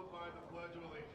followed by the Pledge of Allegiance.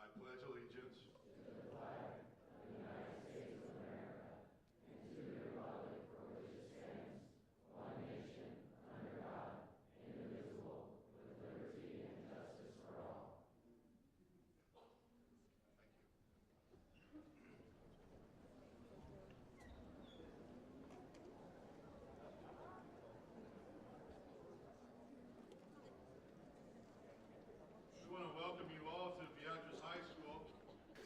I pledge allegiance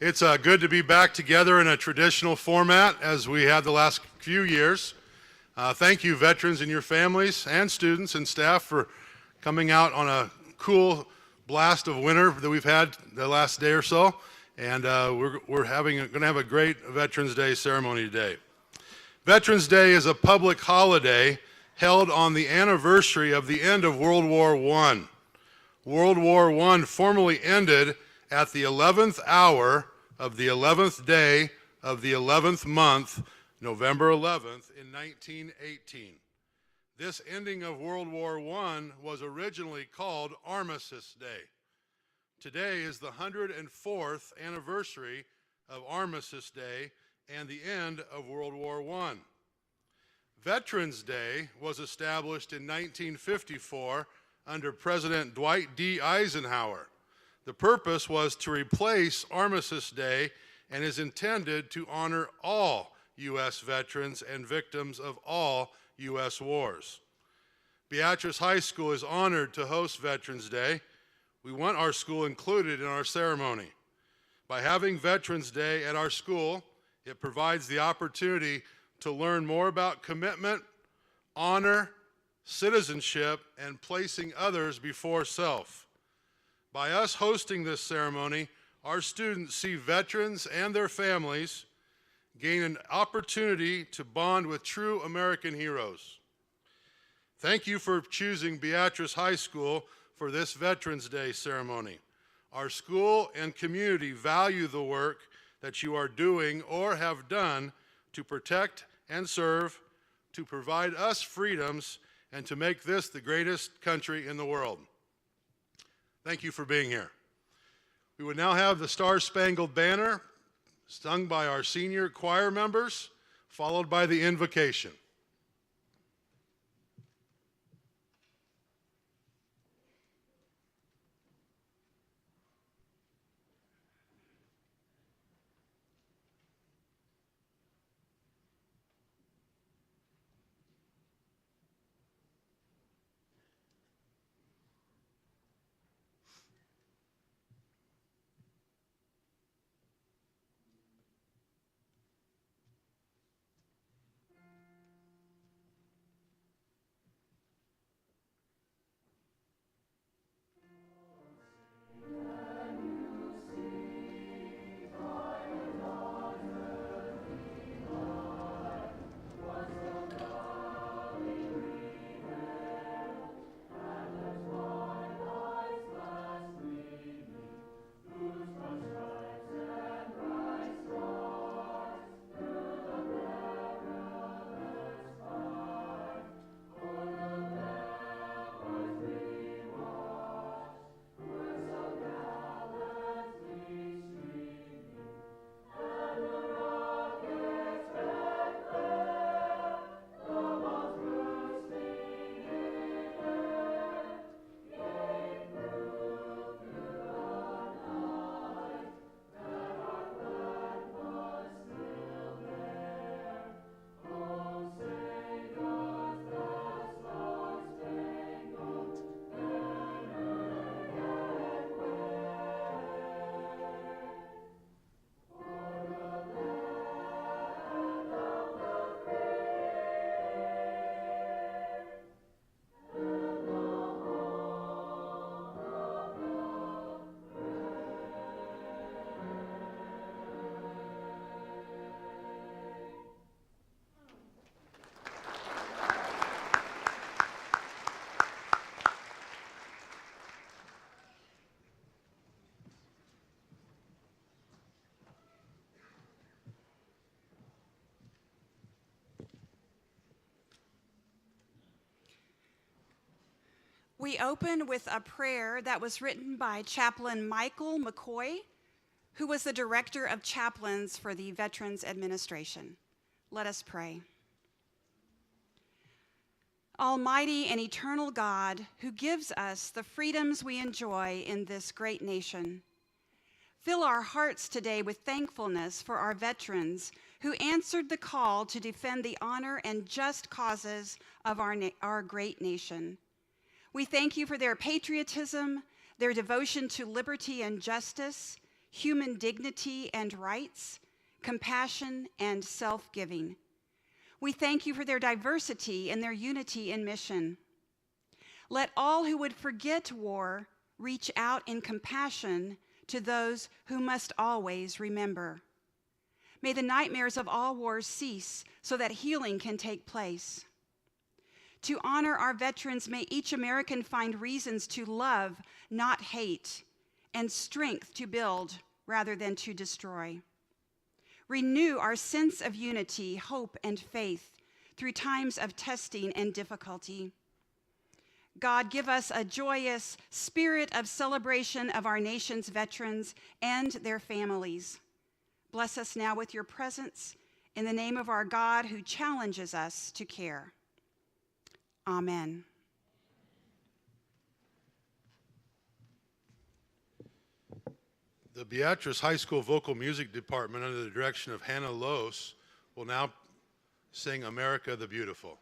It's good to be back together in a traditional format as we had the last few years. Thank you, veterans and your families and students and staff, for coming out on a cool blast of winter that we've had the last day or so. And we're going to have a great Veterans Day ceremony today. Veterans Day is a public holiday held on the anniversary of the end of World War I. World War I formally ended at the 11th hour of the 11th day of the 11th month, November 11th, in 1918. This ending of World War I was originally called Armistice Day. Today is the 104th anniversary of Armistice Day and the end of World War I. Veterans Day was established in 1954 under President Dwight D. Eisenhower. The purpose was to replace Armistice Day and is intended to honor all U.S. veterans and victims of all U.S. wars. Beatrice High School is honored to host Veterans Day. We want our school included in our ceremony. By having Veterans Day at our school, it provides the opportunity to learn more about commitment, honor, citizenship, and placing others before self. By us hosting this ceremony, our students see veterans and their families gain an opportunity to bond with true American heroes. Thank you for choosing Beatrice High School for this Veterans Day ceremony. Our school and community value the work that you are doing or have done to protect and serve, to provide us freedoms, and to make this the greatest country in the world. Thank you for being here. We would now have the Star-Spangled Banner sung by our senior choir members, followed by the invocation. We open with a prayer that was written by Chaplain Michael McCoy, who was the Director of Chaplains for the Veterans Administration. Let us pray. Almighty and eternal God, who gives us the freedoms we enjoy in this great nation, fill our hearts today with thankfulness for our veterans who answered the call to defend the honor and just causes of our great nation. We thank you for their patriotism, their devotion to liberty and justice, human dignity and rights, compassion and self-giving. We thank you for their diversity and their unity in mission. Let all who would forget war reach out in compassion to those who must always remember. May the nightmares of all wars cease so that healing can take place. To honor our veterans, may each American find reasons to love, not hate, and strength to build rather than to destroy. Renew our sense of unity, hope, and faith through times of testing and difficulty. God, give us a joyous spirit of celebration of our nation's veterans and their families. Bless us now with your presence in the name of our God who challenges us to care. Amen. The Beatrice High School Vocal Music Department, under the direction of Hannah Lose, will now sing America the Beautiful.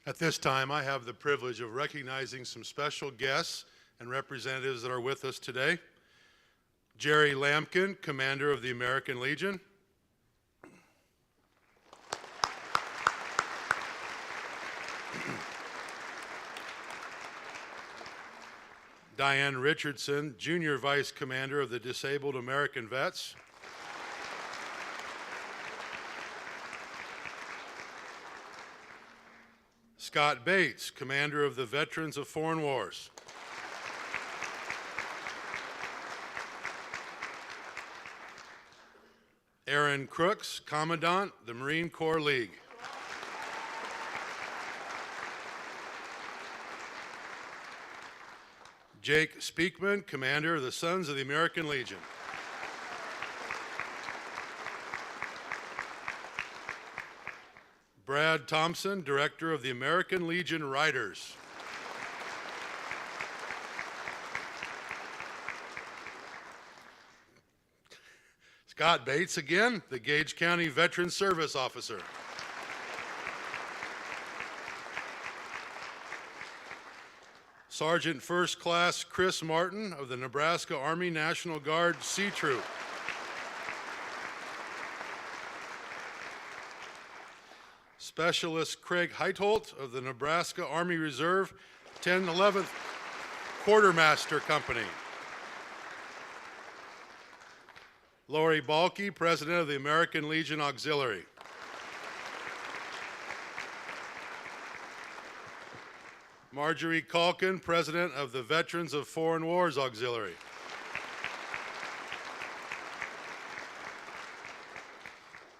At this time, I have the privilege of recognizing some special guests and representatives that are with us today. Jerry Lampkin, Commander of the American Legion. Diane Richardson, Junior Vice Commander of the Disabled American Vets. Scott Bates, Commander of the Veterans of Foreign Wars. Aaron Crooks, Commandant, the Marine Corps League. Jake Speakman, Commander of the Sons of the American Legion. Brad Thompson, Director of the American Legion Riders. Scott Bates again, the Gage County Veteran Service Officer. Sergeant First Class Chris Martin of the Nebraska Army National Guard Sea Troop. Specialist Craig Heitholt of the Nebraska Army Reserve 1011th Quartermaster Company. Lori Balke, President of the American Legion Auxiliary. Marjorie Calkin, President of the Veterans of Foreign Wars Auxiliary.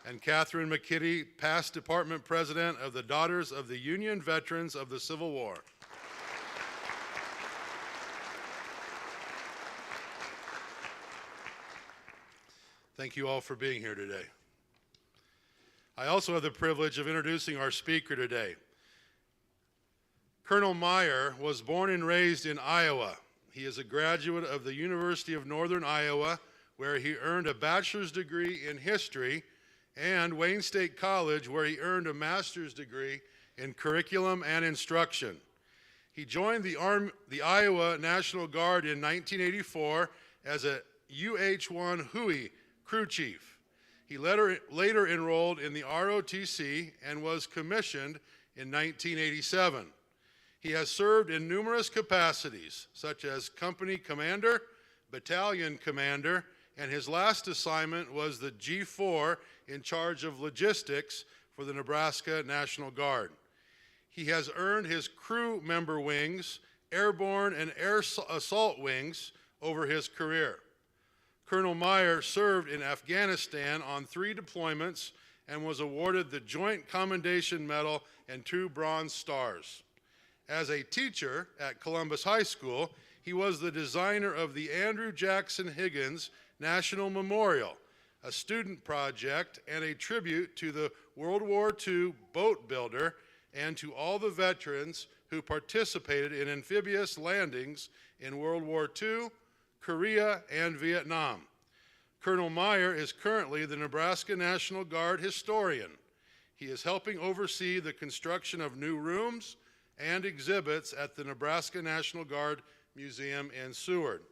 And Catherine McKitty, past Department President of the Daughters of the Union Veterans of the Civil War. Thank you all for being here today. I also have the privilege of introducing our speaker today. Colonel Meyer was born and raised in Iowa. He is a graduate of the University of Northern Iowa, where he earned a bachelor's degree in history, and Wayne State College, where he earned a master's degree in curriculum and instruction. He joined the Iowa National Guard in 1984 as a UH-1 Huey crew chief. He later enrolled in the ROTC and was commissioned in 1987. He has served in numerous capacities, such as company commander, battalion commander, and his last assignment was the G4 in charge of logistics for the Nebraska National Guard. He has earned his crew member wings, airborne and air assault wings over his career. Colonel Meyer served in Afghanistan on 3 deployments and was awarded the Joint Commendation Medal and 2 Bronze Stars. As a teacher at Columbus High School, he was the designer of the Andrew Jackson Higgins National Memorial, a student project and a tribute to the World War II boat builder and to all the veterans who participated in amphibious landings in World War II, Korea, and Vietnam. Colonel Meyer is currently the Nebraska National Guard historian. He is helping oversee the construction of new rooms and exhibits at the Nebraska National Guard Museum in Seward.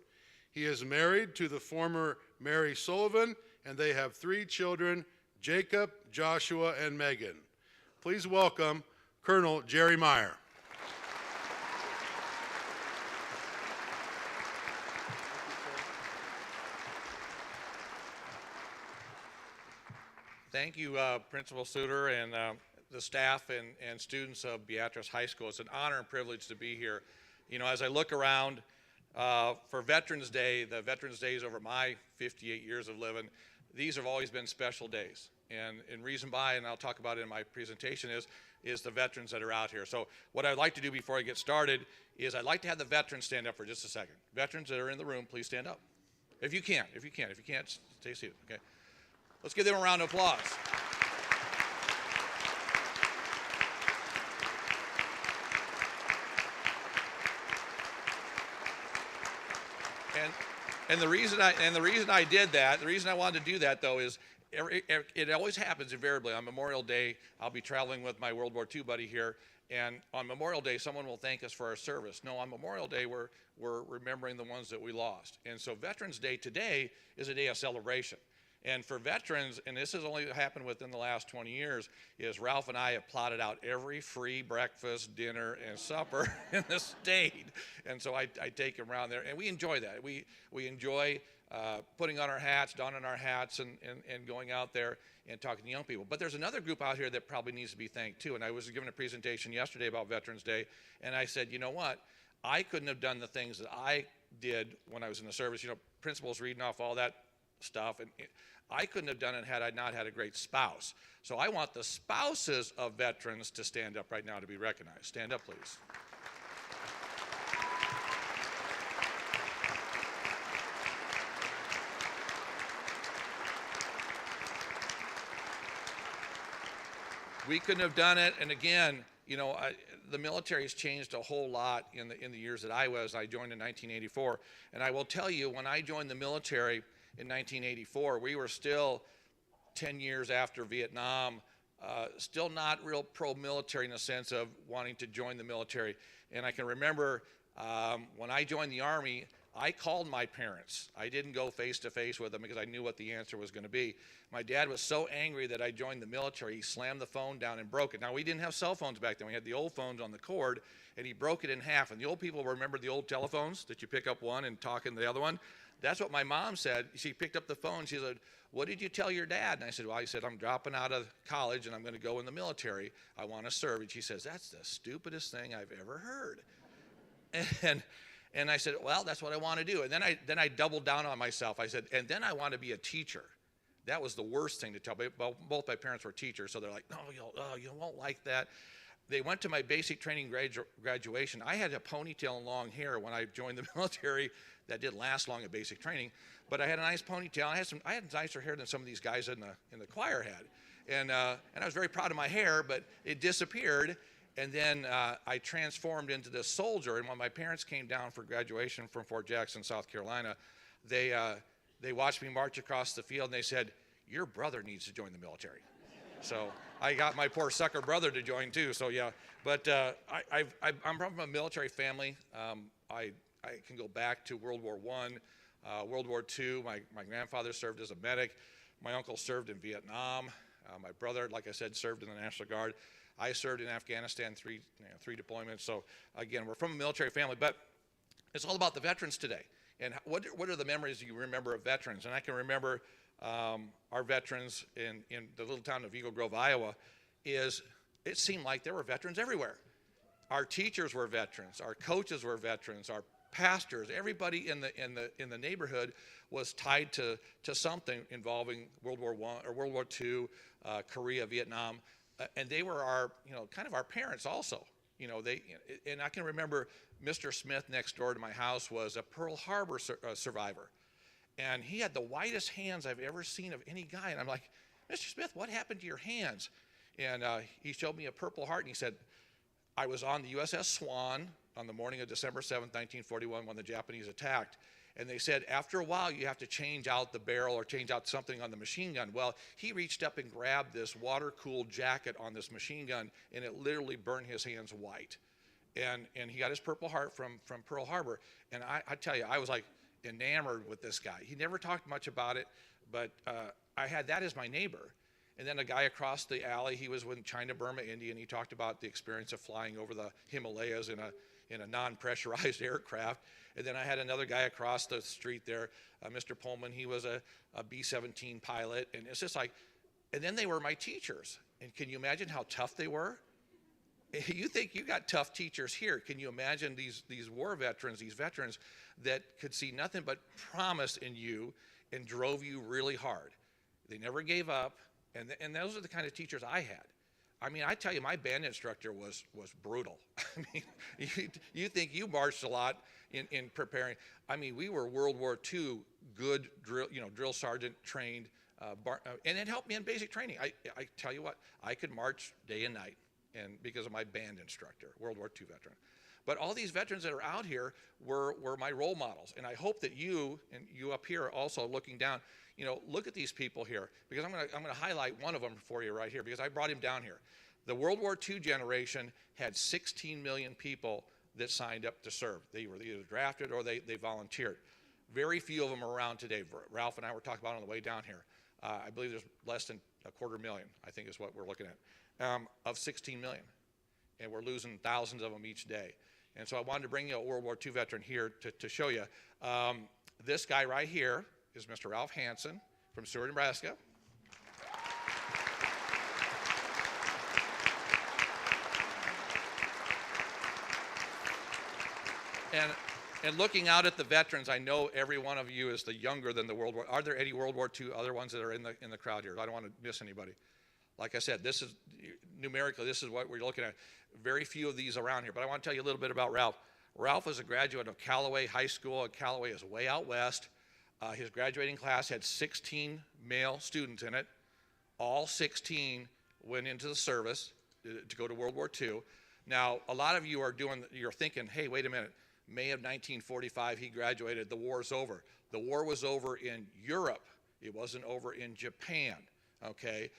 He is married to the former Mary Sullivan, and they have 3 children, Jacob, Joshua, and Megan. Please welcome Colonel Jerry Meyer. Thank you, Principal Suter and the staff and students of Beatrice High School. It's an honor and privilege to be here. You know, as I look around for Veterans Day, the Veterans Days over my 58 years of living, these have always been special days. And reason why, and I'll talk about it in my presentation, is the veterans that are out here. So what I'd like to do before I get started is I'd like to have the veterans stand up for just a second. Veterans that are in the room, please stand up. If you can. If you can't, stay seated, okay? Let's give them a round of applause. And the reason I did that, the reason I wanted to do that though is it always happens invariably. On Memorial Day, I'll be traveling with my World War II buddy here, and on Memorial Day, someone will thank us for our service. No, on Memorial Day, we're remembering the ones that we lost. And so Veterans Day today is a day of celebration. And for veterans, and this has only happened within the last 20 years, is Ralph and I have plotted out every free breakfast, dinner, and supper in the state. And so I take them around there, and we enjoy that. We enjoy putting on our hats, donning our hats, and going out there and talking to young people. But there's another group out here that probably needs to be thanked too. And I was giving a presentation yesterday about Veterans Day, and I said, you know what? I couldn't have done the things that I did when I was in the service. You know, principals reading off all that stuff, and I couldn't have done it had I not had a great spouse. So I want the spouses of veterans to stand up right now to be recognized. Stand up, please. We couldn't have done it, and again, you know, the military has changed a whole lot in the years that I joined in 1984, and I will tell you, when I joined the military in 1984, we were still 10 years after Vietnam, still not real pro-military in the sense of wanting to join the military. And I can remember when I joined the Army, I called my parents. I didn't go face to face with them because I knew what the answer was going to be. My dad was so angry that I joined the military, he slammed the phone down and broke it. Now, we didn't have cell phones back then. We had the old phones on the cord, and he broke it in half. And the old people remember the old telephones that you pick up one and talk in the other one? That's what my mom said. She picked up the phone. She said, "What did you tell your dad?" And I said, "Well," I said, "I'm dropping out of college and I'm going to go in the military. I want to serve." And she says, "That's the stupidest thing I've ever heard." And I said, "Well, that's what I want to do." And then I doubled down on myself. I said, "And then I want to be a teacher." That was the worst thing to tell me. Both my parents were teachers, so they're like, "No, you won't like that." They went to my basic training graduation. I had a ponytail and long hair when I joined the military. That didn't last long at basic training, but I had a nice ponytail. I had nicer hair than some of these guys in the choir had, and I was very proud of my hair, but it disappeared. And then I transformed into this soldier. And when my parents came down for graduation from Fort Jackson, South Carolina, they watched me march across the field, and they said, "Your brother needs to join the military." So I got my poor sucker brother to join too. So yeah, but I'm from a military family. I can go back to World War I, World War II. My grandfather served as a medic. My uncle served in Vietnam. My brother, like I said, served in the National Guard. I served in Afghanistan, three deployments. So again, we're from a military family, but it's all about the veterans today. And what are the memories you remember of veterans? And I can remember our veterans in the little town of Eagle Grove, Iowa. It seemed like there were veterans everywhere. Our teachers were veterans. Our coaches were veterans. Our pastors, everybody in the neighborhood was tied to something involving World War I or World War II, Korea, Vietnam. And they were kind of our parents also. And I can remember Mr. Smith next door to my house was a Pearl Harbor survivor. And he had the whitest hands I've ever seen of any guy. And I'm like, "Mr. Smith, what happened to your hands?" And he showed me a Purple Heart, and he said, "I was on the USS Swan on the morning of December 7th, 1941, when the Japanese attacked. And they said, after a while, you have to change out the barrel or change out something on the machine gun." Well, he reached up and grabbed this water-cooled jacket on this machine gun, and it literally burned his hands white. And he got his Purple Heart from Pearl Harbor. And I tell you, I was like enamored with this guy. He never talked much about it, but I had that as my neighbor. And then a guy across the alley, he was with China, Burma, India, and he talked about the experience of flying over the Himalayas in a non-pressurized aircraft. And then I had another guy across the street there, Mr. Pullman. He was a B-17 pilot, and it's just like, and then they were my teachers. And can you imagine how tough they were? You think you got tough teachers here. Can you imagine these war veterans, these veterans that could see nothing but promise in you and drove you really hard? They never gave up, and those are the kind of teachers I had. I mean, I tell you, my band instructor was brutal. I mean, you think you marched a lot in preparing. I mean, we were World War II good drill sergeant trained, and it helped me in basic training. I tell you what, I could march day and night, and because of my band instructor, World War II veteran. But all these veterans that are out here were my role models. And I hope that you, and you up here also looking down, look at these people here, because I'm gonna highlight one of them for you right here, because I brought him down here. The World War II generation had 16 million people that signed up to serve. They were either drafted or they volunteered. Very few of them are around today. Ralph and I were talking about on the way down here. I believe there's less than 250,000, I think is what we're looking at, of 16 million. And we're losing thousands of them each day. And so I wanted to bring you a World War II veteran here to show you. This guy right here is Mr. Ralph Hansen from Seward, Nebraska. And looking out at the veterans, I know every one of you is the younger than the World War. Are there any World War II other ones that are in the crowd here? I don't want to miss anybody. Like I said, this is numerically, this is what we're looking at. Very few of these around here, but I want to tell you a little bit about Ralph. Ralph was a graduate of Callaway High School, and Callaway is way out west. His graduating class had 16 male students in it. All 16 went into the service to go to World War II. Now, a lot of you you're thinking, hey, wait a minute. May of 1945, he graduated. The war's over. The war was over in Europe. It wasn't over in Japan, okay?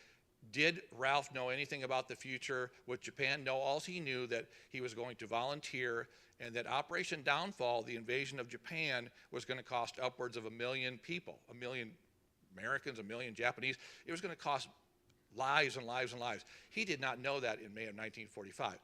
Did Ralph know anything about the future with Japan? No, all he knew that he was going to volunteer, and that Operation Downfall, the invasion of Japan, was going to cost upwards of 1 million people, 1 million Americans, 1 million Japanese. It was going to cost lives and lives and lives. He did not know that in May of 1945.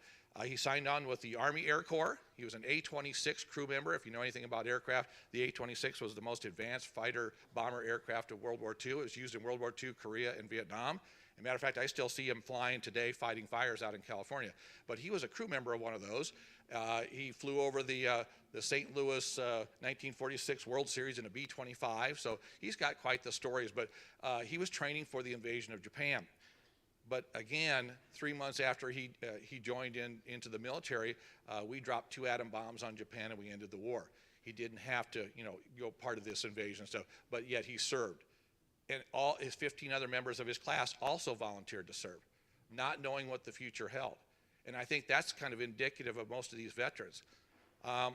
He signed on with the Army Air Corps. He was an A-26 crew member. If you know anything about aircraft, the A-26 was the most advanced fighter bomber aircraft of World War II. It was used in World War II, Korea, and Vietnam. As a matter of fact, I still see him flying today, fighting fires out in California. But he was a crew member of one of those. He flew over the St. Louis 1946 World Series in a B-25. So he's got quite the stories. But he was training for the invasion of Japan. But again, 3 months after he joined into the military, we dropped 2 atom bombs on Japan and we ended the war. He didn't have to, go part of this invasion stuff, but yet he served. And all his 15 other members of his class also volunteered to serve, not knowing what the future held. And I think that's kind of indicative of most of these veterans.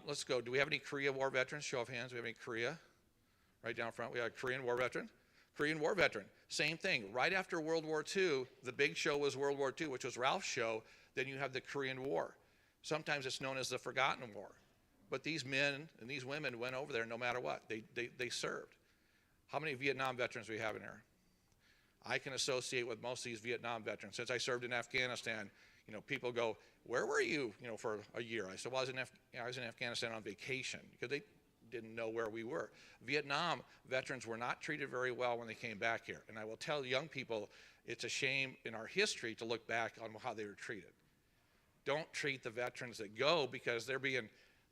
Let's go. Do we have any Korea War veterans? Show of hands. Do we have any Korea? Right down front, we have a Korean War veteran. Korean War veteran, same thing. Right after World War II, the big show was World War II, which was Ralph's show. Then you have the Korean War. Sometimes it's known as the Forgotten War. But these men and these women went over there no matter what. They served. How many Vietnam veterans do we have in here? I can associate with most of these Vietnam veterans. Since I served in Afghanistan, people go, where were you, for a year? I said, well, I was in Afghanistan on vacation, because they didn't know where we were. Vietnam veterans were not treated very well when they came back here. And I will tell young people, it's a shame in our history to look back on how they were treated. Don't treat the veterans that go, because they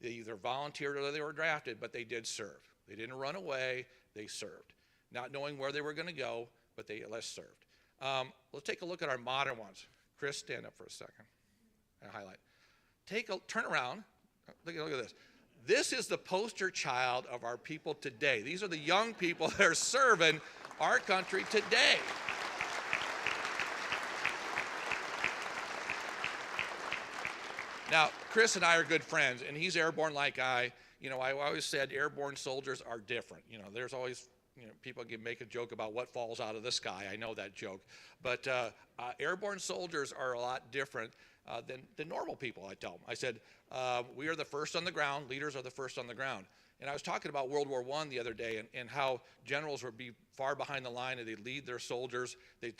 either volunteered or they were drafted, but they did serve. They didn't run away, they served. Not knowing where they were going to go, but they less served. Let's take a look at our modern ones. Chris, stand up for a second and highlight. Turn around. Look at this. This is the poster child of our people today. These are the young people that are serving our country today. Now, Chris and I are good friends, and he's airborne like I. I always said airborne soldiers are different. There's always, people can make a joke about what falls out of the sky. I know that joke. But airborne soldiers are a lot different than normal people, I tell them. I said, we are the first on the ground. Leaders are the first on the ground. And I was talking about World War I the other day, and how generals would be far behind the line, and they'd lead their soldiers. They'd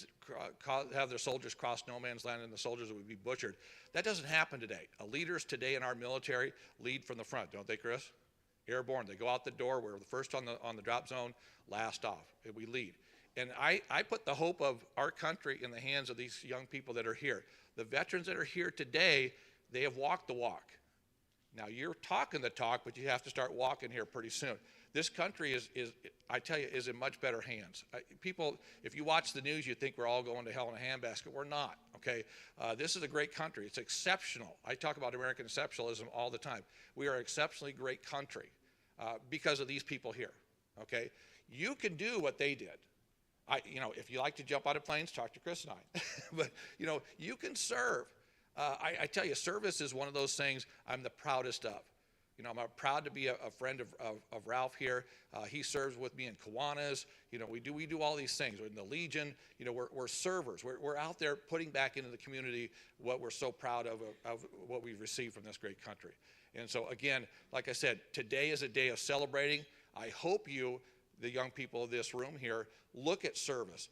have their soldiers cross no man's land, and the soldiers would be butchered. That doesn't happen today. Leaders today in our military lead from the front, don't they, Chris? Airborne. They go out the door. We're the first on the drop zone, last off. We lead. And I put the hope of our country in the hands of these young people that are here. The veterans that are here today, they have walked the walk. Now, you're talking the talk, but you have to start walking here pretty soon. This country is I tell you, is in much better hands. People, if you watch the news, you think we're all going to hell in a handbasket. We're not, okay? This is a great country. It's exceptional. I talk about American exceptionalism all the time. We are an exceptionally great country because of these people here, okay? You can do what they did. If you like to jump out of planes, talk to Chris and I. But, you can serve. I tell you, service is one of those things I'm the proudest of. You know, I'm proud to be a friend of Ralph here. He serves with me in Kiwanis. You know, we do all these things. We're in the Legion. You know, we're servers. We're out there putting back into the community what we're so proud of what we've received from this great country. And so again, like I said, today is a day of celebrating. I hope you, the young people of this room here, look at service.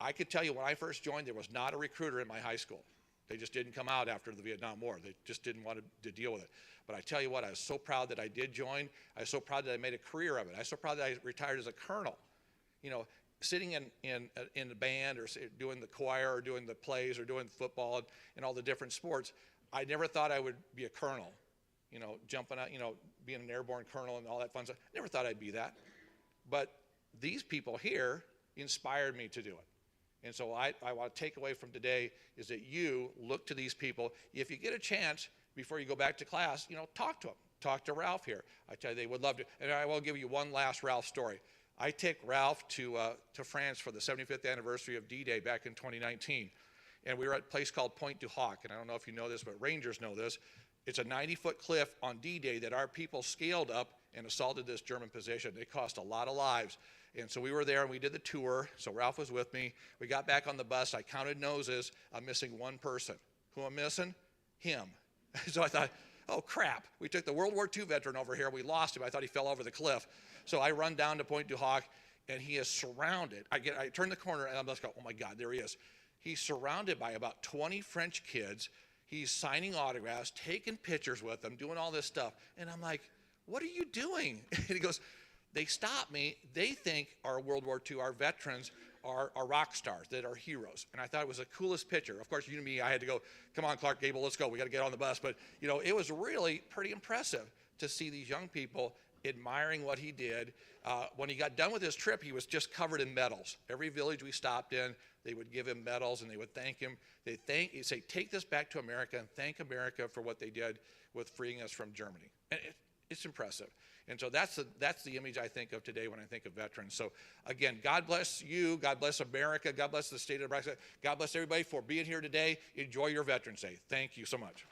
I could tell you when I first joined, there was not a recruiter in my high school. They just didn't come out after the Vietnam War. They just didn't want to deal with it. But I tell you what, I was so proud that I did join. I was so proud that I made a career of it. I was so proud that I retired as a colonel. You know, sitting in the band or doing the choir or doing the plays or doing football and all the different sports, I never thought I would be a colonel. You know, jumping out, you know, being an airborne colonel and all that fun stuff. Never thought I'd be that. But these people here inspired me to do it. And so I want to take away from today is that you look to these people. If you get a chance before you go back to class, you know, talk to them. Talk to Ralph here. I tell you, they would love to. And I will give you one last Ralph story. I take Ralph to France for the 75th anniversary of D-Day back in 2019. And we were at a place called Pointe du Hoc. And I don't know if you know this, but Rangers know this. It's a 90-foot cliff on D-Day that our people scaled up and assaulted this German position. It cost a lot of lives. And so we were there and we did the tour. So Ralph was with me. We got back on the bus. I counted noses. I'm missing one person. Who I'm missing? Him. So I thought, oh crap. We took the World War II veteran over here. We lost him. I thought he fell over the cliff. So I run down to Pointe du Hoc and he is surrounded. I turn the corner and I'm just going, oh my God, there he is. He's surrounded by about 20 French kids. He's signing autographs, taking pictures with them, doing all this stuff. And I'm like, what are you doing? And he goes, they stopped me. They think our World War II, our veterans, are rock stars, that are heroes. And I thought it was the coolest picture. Of course, you and me, I had to go, come on, Clark Gable, let's go. We got to get on the bus. But, you know, it was really pretty impressive to see these young people admiring what he did. When he got done with his trip, he was just covered in medals. Every village we stopped in, they would give him medals and they would thank him. He'd say, take this back to America and thank America for what they did with freeing us from Germany. And it's impressive. And so that's the image I think of today when I think of veterans. So again, God bless you. God bless America. God bless the state of Nebraska. God bless everybody for being here today. Enjoy your Veterans Day. Thank you so much.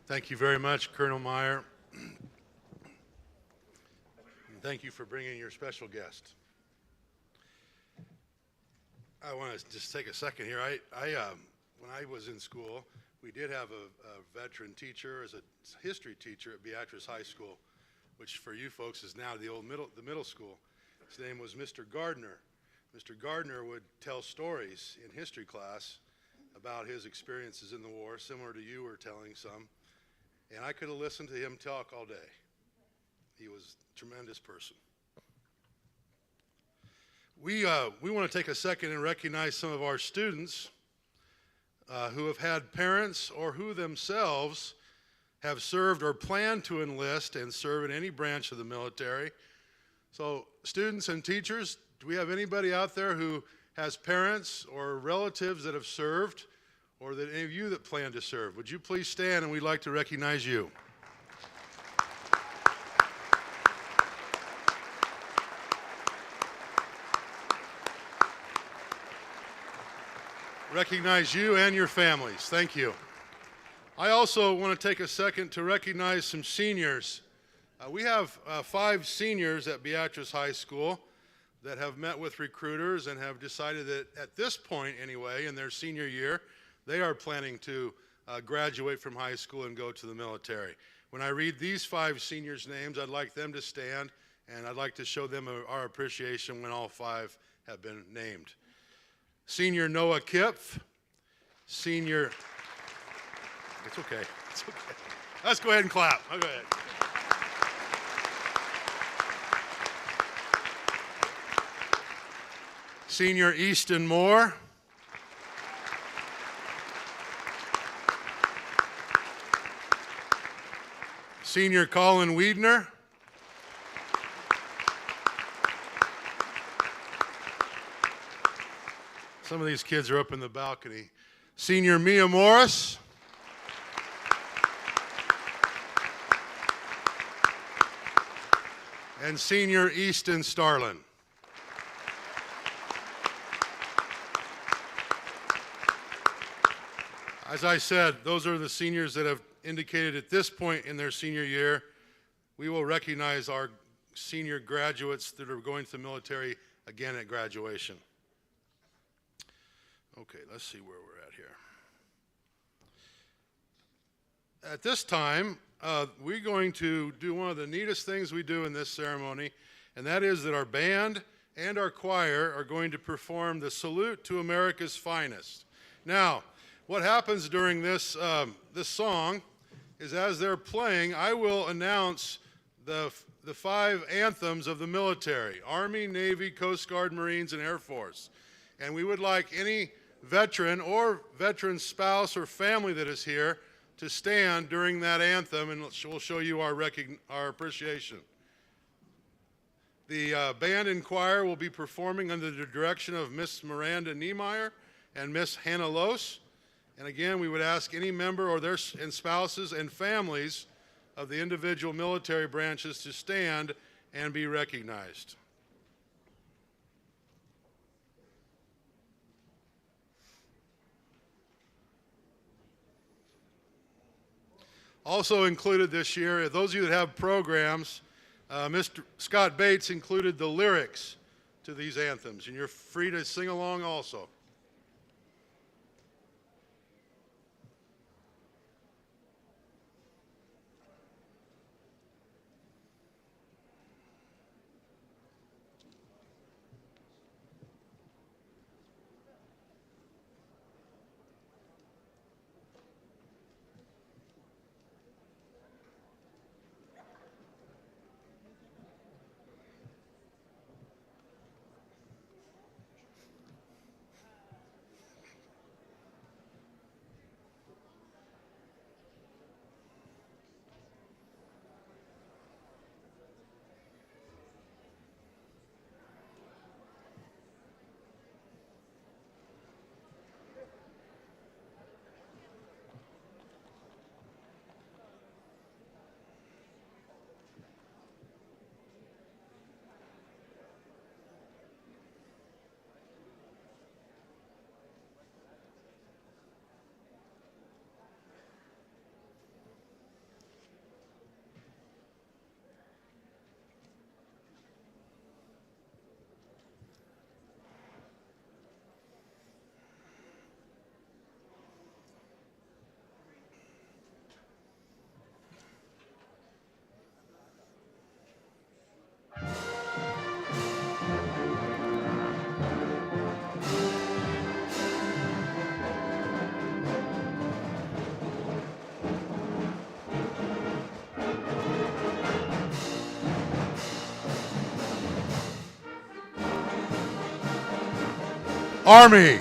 Thank you very much, Colonel Meyer. And thank you for bringing your special guest. I want to just take a second here. When I was in school, we did have a veteran teacher as a history teacher at Beatrice High School, which for you folks is now the middle school. His name was Mr. Gardner. Mr. Gardner would tell stories in history class about his experiences in the war, similar to you were telling some. And I could have listened to him talk all day. He was a tremendous person. We want to take a second and recognize some of our students who have had parents or who themselves have served or plan to enlist and serve in any branch of the military. So students and teachers, do we have anybody out there who has parents or relatives that have served, or that any of you that plan to serve? Would you please stand, and we'd like to recognize you. Recognize you and your families. Thank you. I also want to take a second to recognize some seniors. We have 5 seniors at Beatrice High School that have met with recruiters and have decided that at this point anyway, in their senior year, they are planning to graduate from high school and go to the military. When I read these 5 seniors' names, I'd like them to stand, and I'd like to show them our appreciation when all 5 have been named. Senior Noah Kipf, Senior, it's okay, it's okay. Let's go ahead and clap. I'll go ahead. Senior Easton Moore. Senior Colin Wiedner. Some of these kids are up in the balcony. Senior Mia Morris. And Senior Easton Starlin. As I said, those are the seniors that have indicated at this point in their senior year. We will recognize our senior graduates that are going to the military again at graduation. Okay, let's see where we're at here. At this time, we're going to do one of the neatest things we do in this ceremony, and that is that our band and our choir are going to perform the Salute to America's Finest. Now, what happens during this song is as they're playing, I will announce the 5 anthems of the military: Army, Navy, Coast Guard, Marines, and Air Force. And we would like any veteran or veteran spouse or family that is here to stand during that anthem, and we'll show you our appreciation. The band and choir will be performing under the direction of Miss Miranda Niemeyer and Miss Hannah Lose. And again, we would ask any member or their spouses and families of the individual military branches to stand and be recognized. Also included this year, those of you that have programs, Mr. Scott Bates included the lyrics to these anthems, and you're free to sing along also. Army.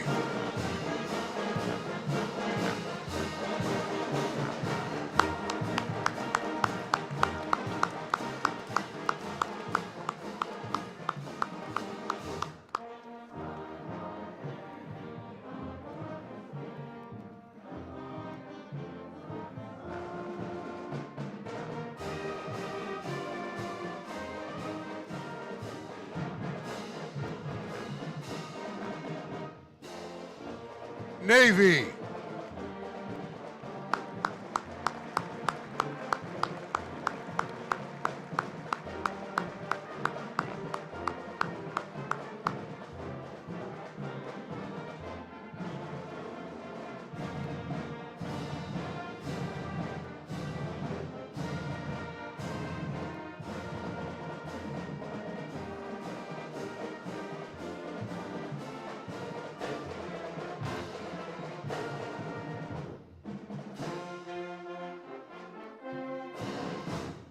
Navy.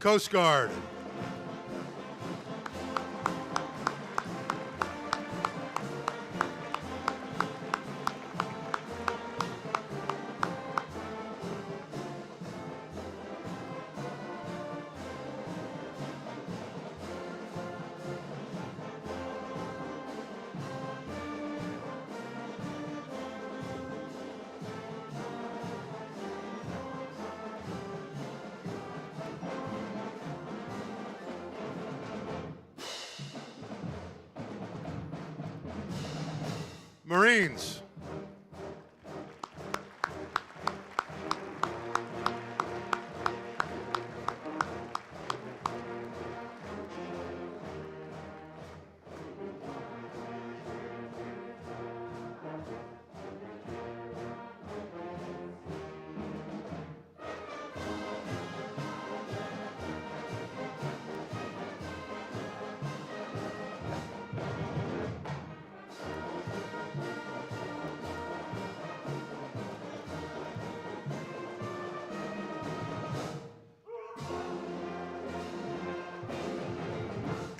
Coast Guard. Marines.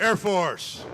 Air Force.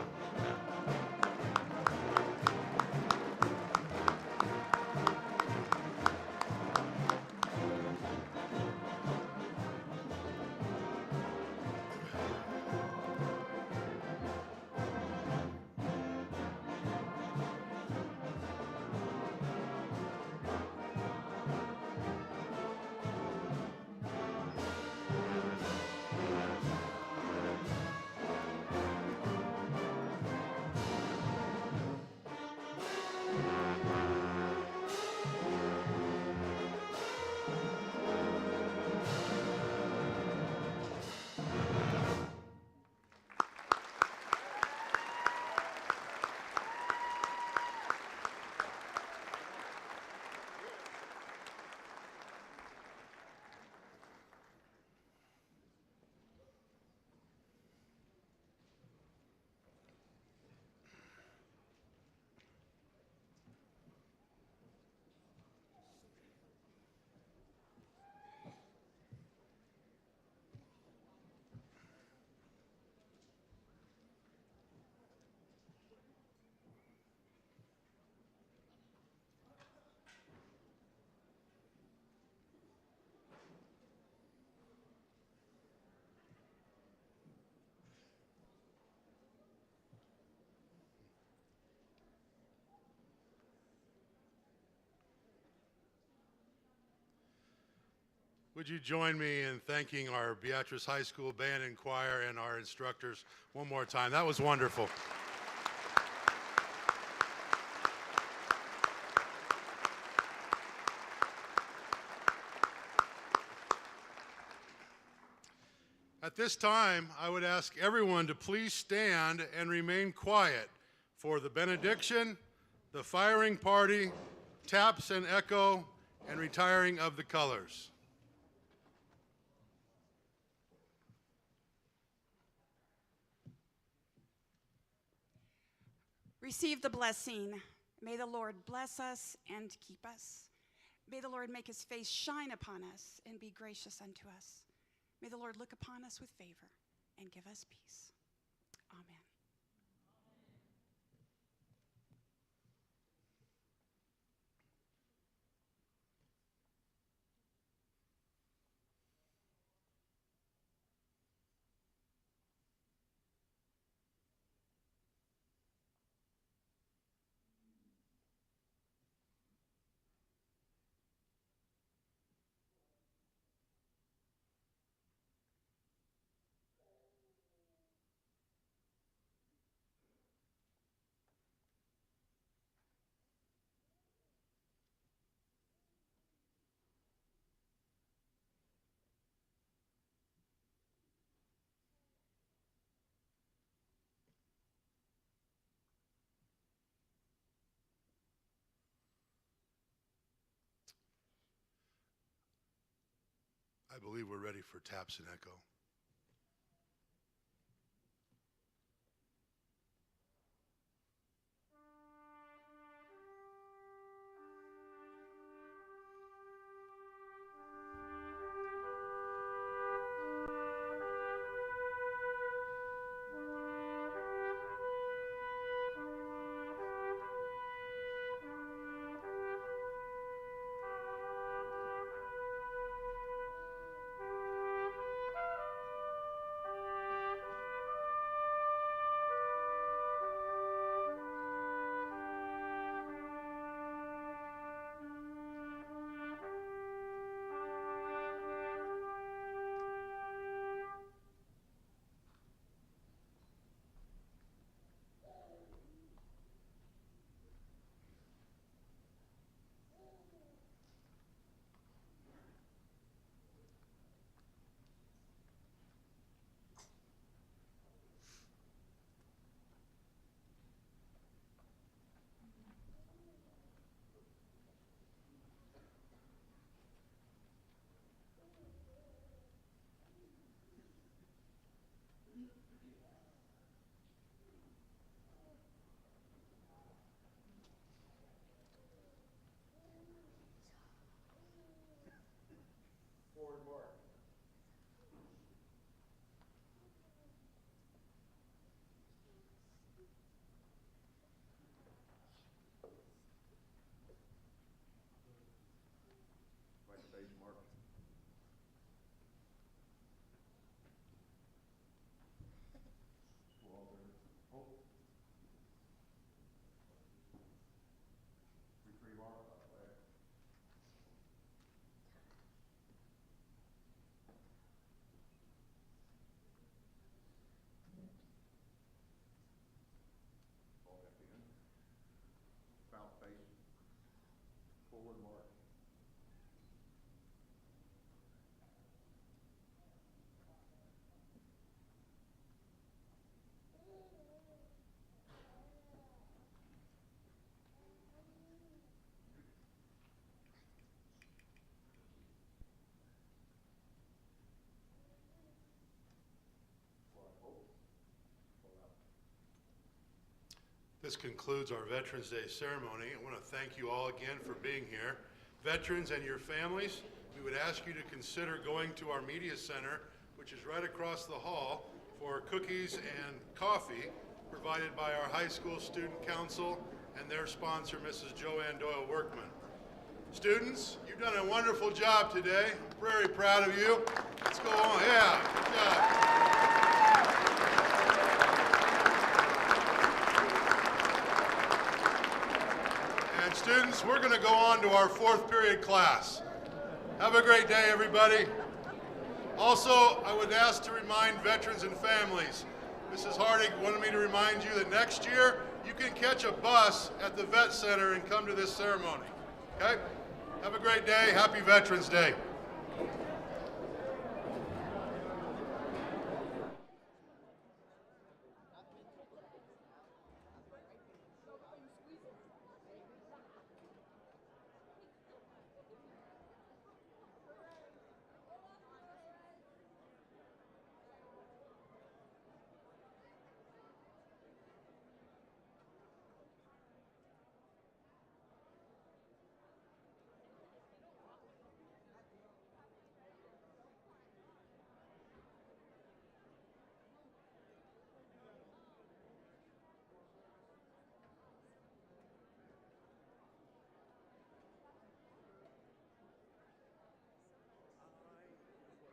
Would you join me in thanking our Beatrice High School band and choir and our instructors one more time? That was wonderful. At this time, I would ask everyone to please stand and remain quiet for the benediction, the firing party, taps and echo, and retiring of the colors. Receive the blessing. May the Lord bless us and keep us. May the Lord make his face shine upon us and be gracious unto us. May the Lord look upon us with favor and give us peace. Amen. I believe we're ready for taps and echo. this concludes our Veterans Day ceremony. I want to thank you all again for being here. Veterans and your families, we would ask you to consider going to our media center, which is right across the hall, for cookies and coffee provided by our high school student council and their sponsor, Mrs. Joanne Doyle Workman. Students, you've done a wonderful job today. I'm very proud of you. Let's go on. Yeah, good job. And students, we're going to go on to our fourth period class. Have a great day, everybody. Also, I would ask to remind veterans and families, Mrs. Hardig wanted me to remind you that next year you can catch a bus at the Vet Center and come to this ceremony. Okay? Have a great day. Happy Veterans Day.